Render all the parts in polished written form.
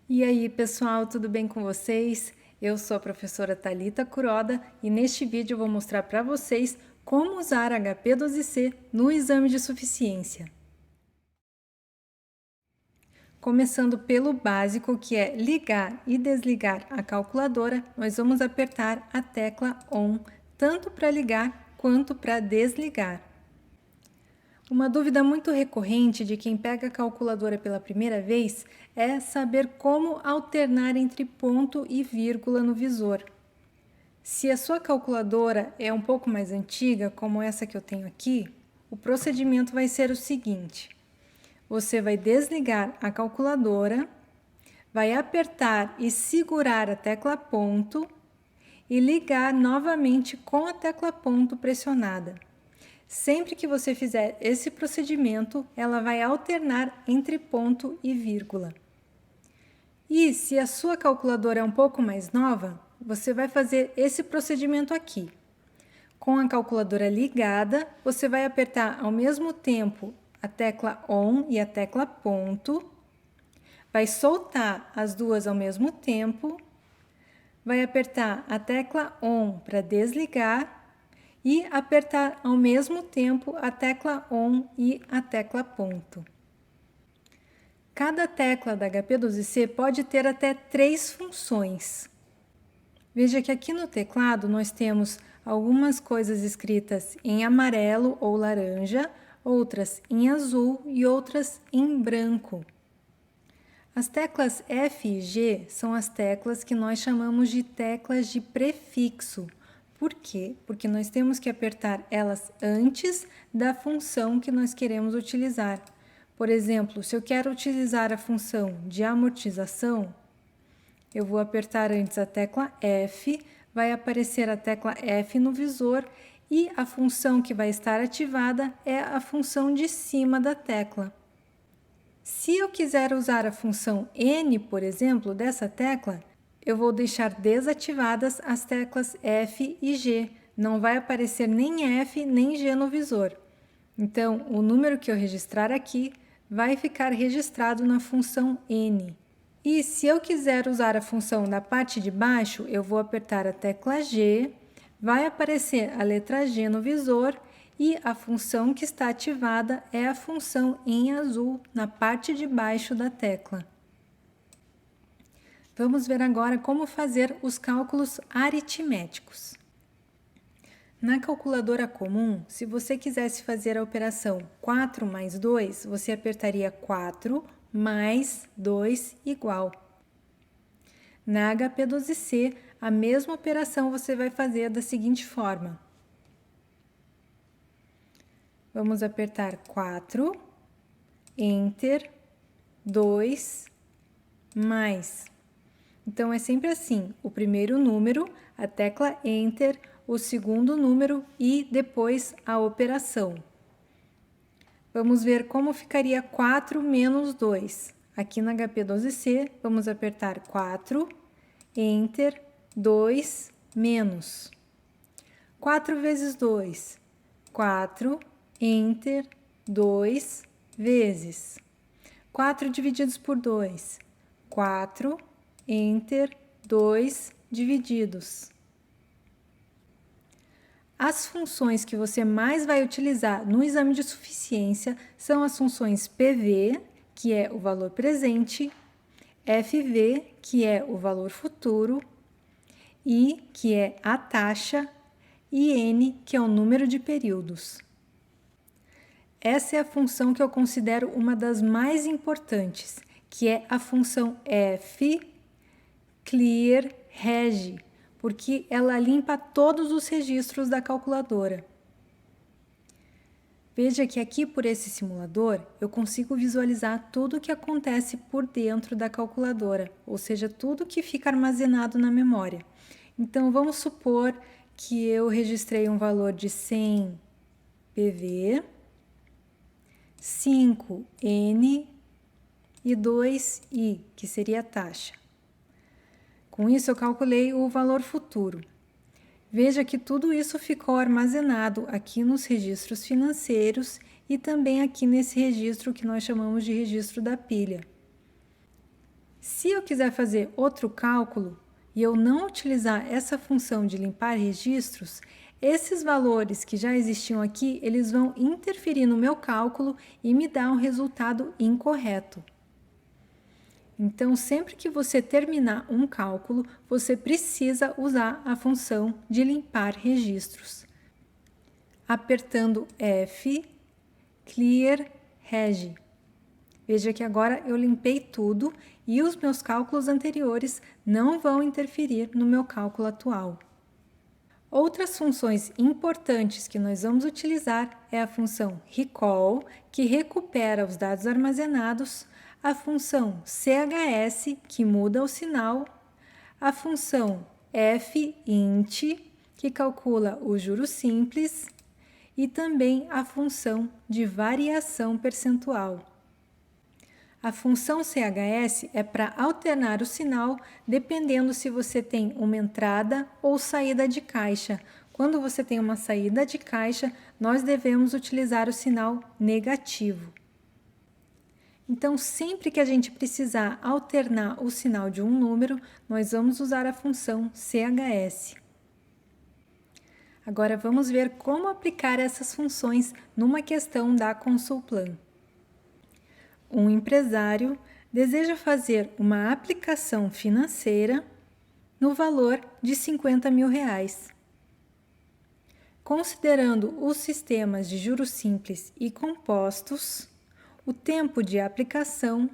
E aí, pessoal, tudo bem com vocês? Eu sou a professora Thalita Kuroda e neste vídeo eu vou mostrar para vocês como usar HP12C no exame de suficiência. Começando pelo básico, que é ligar e desligar a calculadora, nós vamos apertar a tecla ON, tanto para ligar quanto para desligar. Uma dúvida muito recorrente de quem pega a calculadora pela primeira vez é saber como alternar entre ponto e vírgula no visor. Se a sua calculadora é um pouco mais antiga, como essa que eu tenho aqui, o procedimento vai ser o seguinte: você vai desligar a calculadora, vai apertar e segurar a tecla ponto e ligar novamente com a tecla ponto pressionada. Sempre que você fizer esse procedimento, ela vai alternar entre ponto e vírgula. E se a sua calculadora é um pouco mais nova, você vai fazer esse procedimento aqui. Com a calculadora ligada, você vai apertar ao mesmo tempo a tecla ON e a tecla ponto, vai soltar as duas ao mesmo tempo, vai apertar a tecla ON para desligar e apertar ao mesmo tempo a tecla ON e a tecla ponto. Cada tecla da HP12C pode ter até 3 funções. Veja que aqui no teclado nós temos algumas coisas escritas em amarelo ou laranja, outras em azul e outras em branco. As teclas F e G são as teclas que nós chamamos de teclas de prefixo. Por quê? Porque nós temos que apertar elas antes da função que nós queremos utilizar. Por exemplo, se eu quero utilizar a função de amortização, eu vou apertar antes a tecla F, vai aparecer a tecla F no visor e a função que vai estar ativada é a função de cima da tecla. Se eu quiser usar a função N, por exemplo, dessa tecla, eu vou deixar desativadas as teclas F e G. Não vai aparecer nem F nem G no visor. Então, o número que eu registrar aqui vai ficar registrado na função N. E se eu quiser usar a função na parte de baixo, eu vou apertar a tecla G, vai aparecer a letra G no visor e a função que está ativada é a função em azul na parte de baixo da tecla. Vamos ver agora como fazer os cálculos aritméticos. Na calculadora comum, se você quisesse fazer a operação 4 mais 2, você apertaria 4 mais 2 igual. Na HP12C, a mesma operação você vai fazer da seguinte forma. Vamos apertar 4, Enter, 2, mais. Então, é sempre assim, o primeiro número, a tecla Enter, o segundo número e depois a operação. Vamos ver como ficaria 4 menos 2. Aqui na HP12C, vamos apertar 4, Enter, 2, menos. 4 vezes 2, 4, Enter, 2, vezes. 4 divididos por 2, 4, Enter, 2 divididos. As funções que você mais vai utilizar no exame de suficiência são as funções PV, que é o valor presente, FV, que é o valor futuro, I, que é a taxa, e N, que é o número de períodos. Essa é a função que eu considero uma das mais importantes, que é a função F, Clear Reg, porque ela limpa todos os registros da calculadora. Veja que aqui por esse simulador eu consigo visualizar tudo o que acontece por dentro da calculadora, ou seja, tudo que fica armazenado na memória. Então vamos supor que eu registrei um valor de 100 PV, 5 N e 2 I, que seria a taxa. Com isso, eu calculei o valor futuro. Veja que tudo isso ficou armazenado aqui nos registros financeiros e também aqui nesse registro que nós chamamos de registro da pilha. Se eu quiser fazer outro cálculo e eu não utilizar essa função de limpar registros, esses valores que já existiam aqui, eles vão interferir no meu cálculo e me dar um resultado incorreto. Então, sempre que você terminar um cálculo, você precisa usar a função de limpar registros. Apertando F, Clear Reg. Veja que agora eu limpei tudo e os meus cálculos anteriores não vão interferir no meu cálculo atual. Outras funções importantes que nós vamos utilizar é a função recall, que recupera os dados armazenados, a função chs, que muda o sinal, a função fint, que calcula o juros simples, e também a função de variação percentual. A função chs é para alternar o sinal dependendo se você tem uma entrada ou saída de caixa. Quando você tem uma saída de caixa, nós devemos utilizar o sinal negativo. Então, sempre que a gente precisar alternar o sinal de um número, nós vamos usar a função chs. Agora, vamos ver como aplicar essas funções numa questão da Consulplan. Um empresário deseja fazer uma aplicação financeira no valor de R$50 mil. Considerando os sistemas de juros simples e compostos, o tempo de aplicação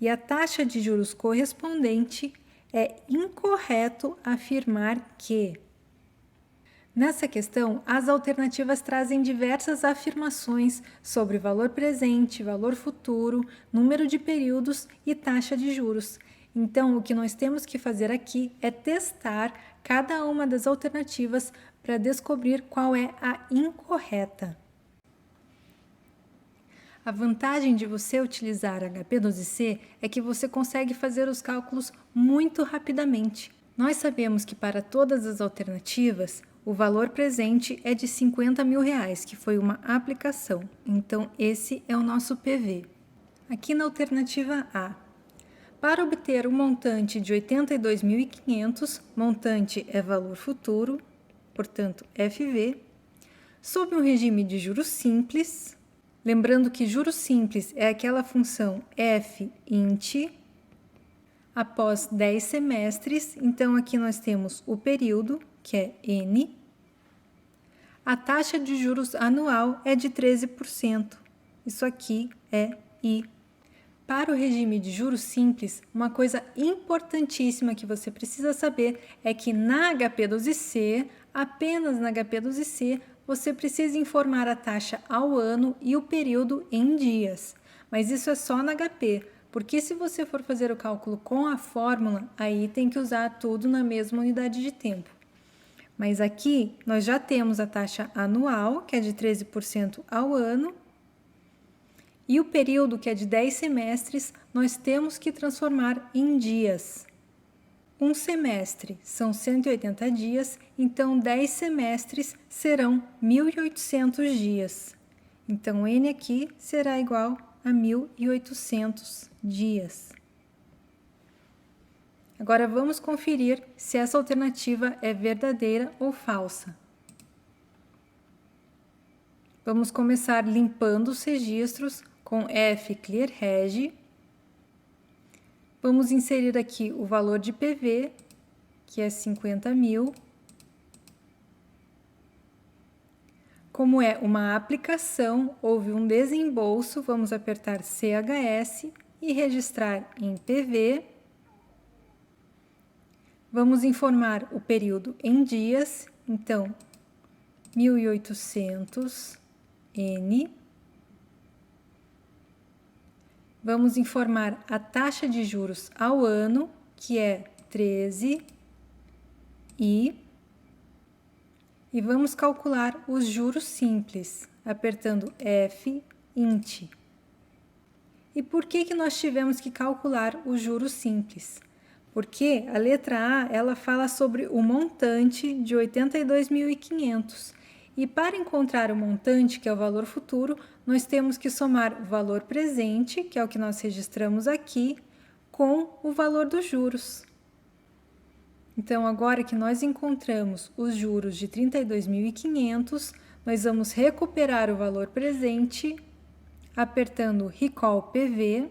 e a taxa de juros correspondente, é incorreto afirmar que. Nessa questão, as alternativas trazem diversas afirmações sobre valor presente, valor futuro, número de períodos e taxa de juros. Então, o que nós temos que fazer aqui é testar cada uma das alternativas para descobrir qual é a incorreta. A vantagem de você utilizar HP12C é que você consegue fazer os cálculos muito rapidamente. Nós sabemos que para todas as alternativas, o valor presente é de R$50 mil, que foi uma aplicação. Então, esse é o nosso PV. Aqui na alternativa A, para obter o montante de 82.500, montante é valor futuro, portanto, FV, sob um regime de juros simples, lembrando que juros simples é aquela função fint, após 10 semestres, então aqui nós temos o período, que é N. A taxa de juros anual é de 13%. Isso aqui é I. Para o regime de juros simples, uma coisa importantíssima que você precisa saber é que na HP12C, apenas na HP12C, você precisa informar a taxa ao ano e o período em dias. Mas isso é só na HP, porque se você for fazer o cálculo com a fórmula, aí tem que usar tudo na mesma unidade de tempo. Mas aqui nós já temos a taxa anual, que é de 13% ao ano, e o período, que é de 10 semestres, nós temos que transformar em dias. Um semestre são 180 dias, então 10 semestres serão 1.800 dias. Então, N aqui será igual a 1.800 dias. Agora, vamos conferir se essa alternativa é verdadeira ou falsa. Vamos começar limpando os registros com F Clear Reg. Vamos inserir aqui o valor de PV, que é 50 mil. Como é uma aplicação, houve um desembolso, vamos apertar CHS e registrar em PV. Vamos informar o período em dias, então 1.800 N. Vamos informar a taxa de juros ao ano, que é 13 I. E vamos calcular os juros simples, apertando F int. E por que nós tivemos que calcular os juros simples? Porque a letra A, ela fala sobre o montante de 82.500. E para encontrar o montante, que é o valor futuro, nós temos que somar o valor presente, que é o que nós registramos aqui, com o valor dos juros. Então, agora que nós encontramos os juros de 32.500, nós vamos recuperar o valor presente, apertando Recall PV.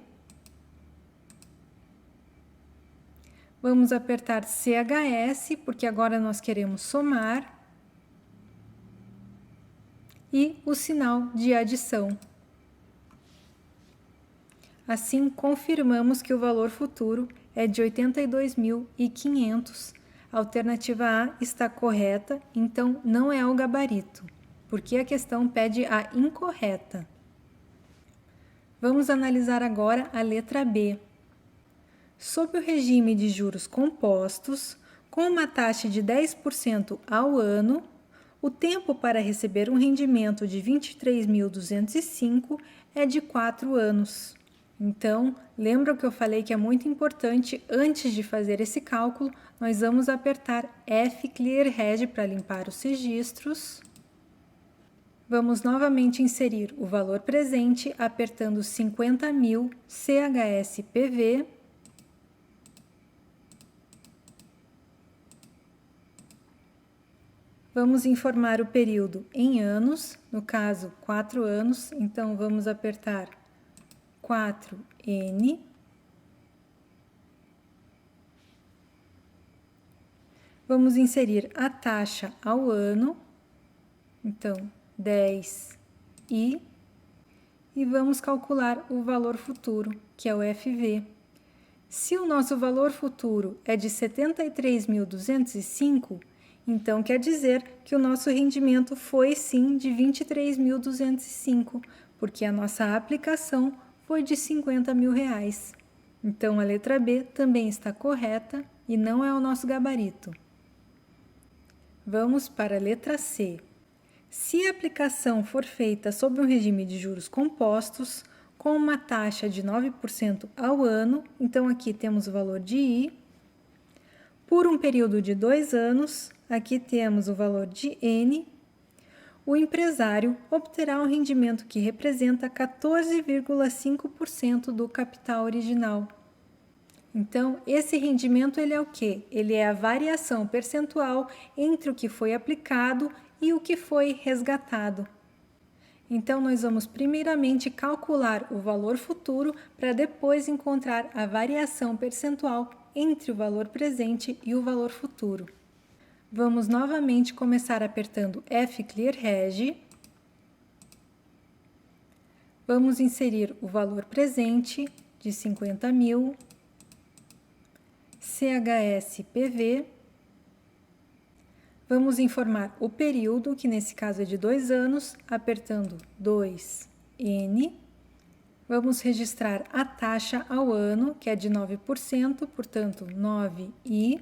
Vamos apertar CHS, porque agora nós queremos somar. E o sinal de adição. Assim, confirmamos que o valor futuro é de 82.500. A alternativa A está correta, então não é o gabarito, porque a questão pede a incorreta. Vamos analisar agora a letra B. Sob o regime de juros compostos, com uma taxa de 10% ao ano, o tempo para receber um rendimento de 23.205 é de 4 anos. Então, lembra que eu falei que é muito importante, antes de fazer esse cálculo, nós vamos apertar F Clear Reg para limpar os registros. Vamos novamente inserir o valor presente, apertando 50.000 CHS PV. Vamos informar o período em anos, no caso 4 anos, então vamos apertar 4N. Vamos inserir a taxa ao ano, então 10I, e vamos calcular o valor futuro, que é o FV. Se o nosso valor futuro é de 73.205, então quer dizer que o nosso rendimento foi sim de 23.205, porque a nossa aplicação foi de R$50.000. Então a letra B também está correta e não é o nosso gabarito. Vamos para a letra C. Se a aplicação for feita sob um regime de juros compostos, com uma taxa de 9% ao ano, então aqui temos o valor de I, por um período de 2 anos, aqui temos o valor de N, o empresário obterá um rendimento que representa 14,5% do capital original. Então, esse rendimento ele é o quê? Ele é a variação percentual entre o que foi aplicado e o que foi resgatado. Então, nós vamos primeiramente calcular o valor futuro para depois encontrar a variação percentual entre o valor presente e o valor futuro. Vamos novamente começar apertando F Clear Reg. Vamos inserir o valor presente de 50.000, CHS PV. Vamos informar o período, que nesse caso é de 2 anos, apertando 2N. Vamos registrar a taxa ao ano, que é de 9%, portanto 9I,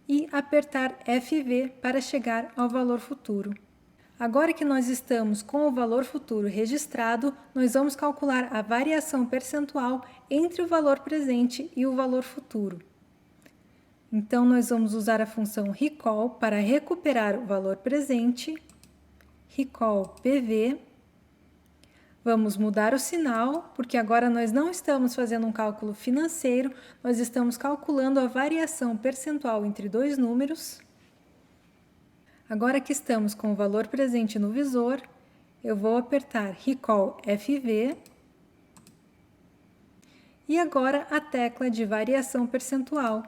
e apertar FV para chegar ao valor futuro. Agora que nós estamos com o valor futuro registrado, nós vamos calcular a variação percentual entre o valor presente e o valor futuro. Então, nós vamos usar a função recall para recuperar o valor presente, recall PV. Vamos mudar o sinal, porque agora nós não estamos fazendo um cálculo financeiro, nós estamos calculando a variação percentual entre dois números. Agora que estamos com o valor presente no visor, eu vou apertar recall FV. E agora a tecla de variação percentual.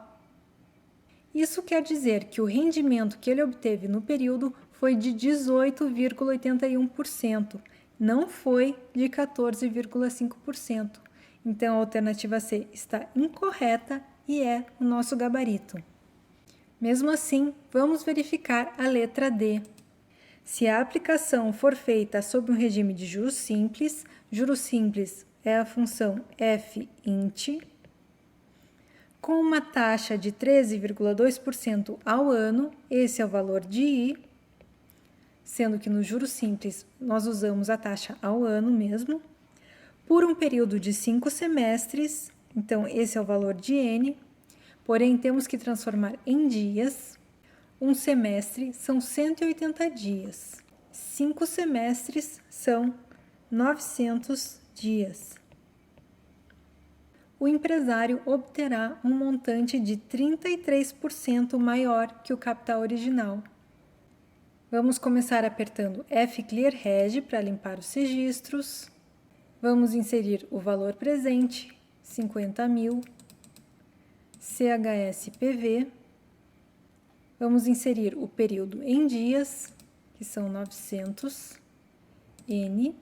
Isso quer dizer que o rendimento que ele obteve no período foi de 18,81%, não foi de 14,5%. Então, a alternativa C está incorreta e é o nosso gabarito. Mesmo assim, vamos verificar a letra D. Se a aplicação for feita sob um regime de juros simples é a função fint, com uma taxa de 13,2% ao ano, esse é o valor de I, sendo que no juros simples nós usamos a taxa ao ano mesmo, por um período de 5 semestres, então esse é o valor de N, porém temos que transformar em dias. Um semestre são 180 dias, 5 semestres são 900 dias. o empresário obterá um montante de 33% maior que o capital original. Vamos começar apertando F-Clear Reg para limpar os registros. Vamos inserir o valor presente, 50.000, CHSPV. Vamos inserir o período em dias, que são 900, N,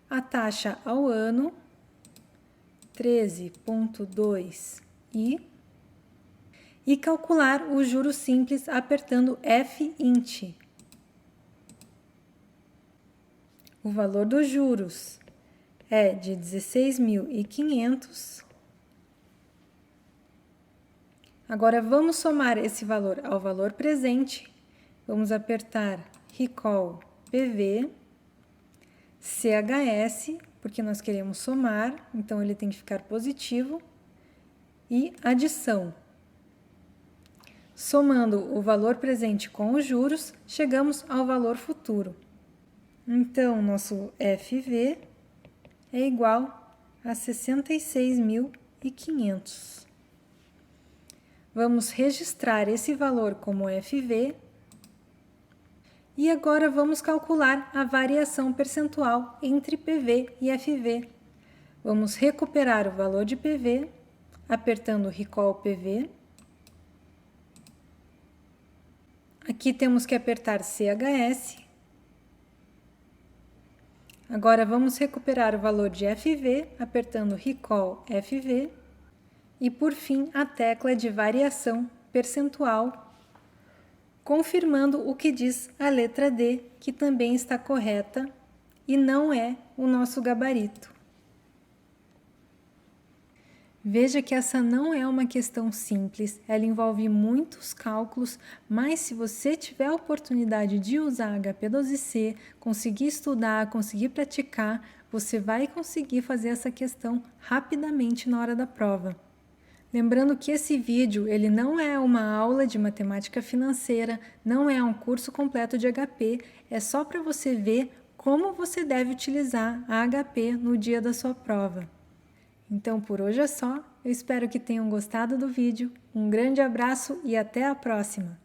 a taxa ao ano, 13,2 e calcular o juros simples apertando F-int. O valor dos juros é de 16.500. Agora vamos somar esse valor ao valor presente. Vamos apertar Recall PV, CHS, porque nós queremos somar, então ele tem que ficar positivo, e adição. Somando o valor presente com os juros, chegamos ao valor futuro. Então, nosso FV é igual a 66.500. Vamos registrar esse valor como FV. E agora vamos calcular a variação percentual entre PV e FV. Vamos recuperar o valor de PV, apertando Recall PV. Aqui temos que apertar CHS. Agora vamos recuperar o valor de FV, apertando Recall FV. E por fim, a tecla de variação percentual, confirmando o que diz a letra D, que também está correta e não é o nosso gabarito. Veja que essa não é uma questão simples, ela envolve muitos cálculos, mas se você tiver a oportunidade de usar HP12C, conseguir estudar, conseguir praticar, você vai conseguir fazer essa questão rapidamente na hora da prova. Lembrando que esse vídeo ele não é uma aula de matemática financeira, não é um curso completo de HP, é só para você ver como você deve utilizar a HP no dia da sua prova. Então por hoje é só, eu espero que tenham gostado do vídeo, um grande abraço e até a próxima!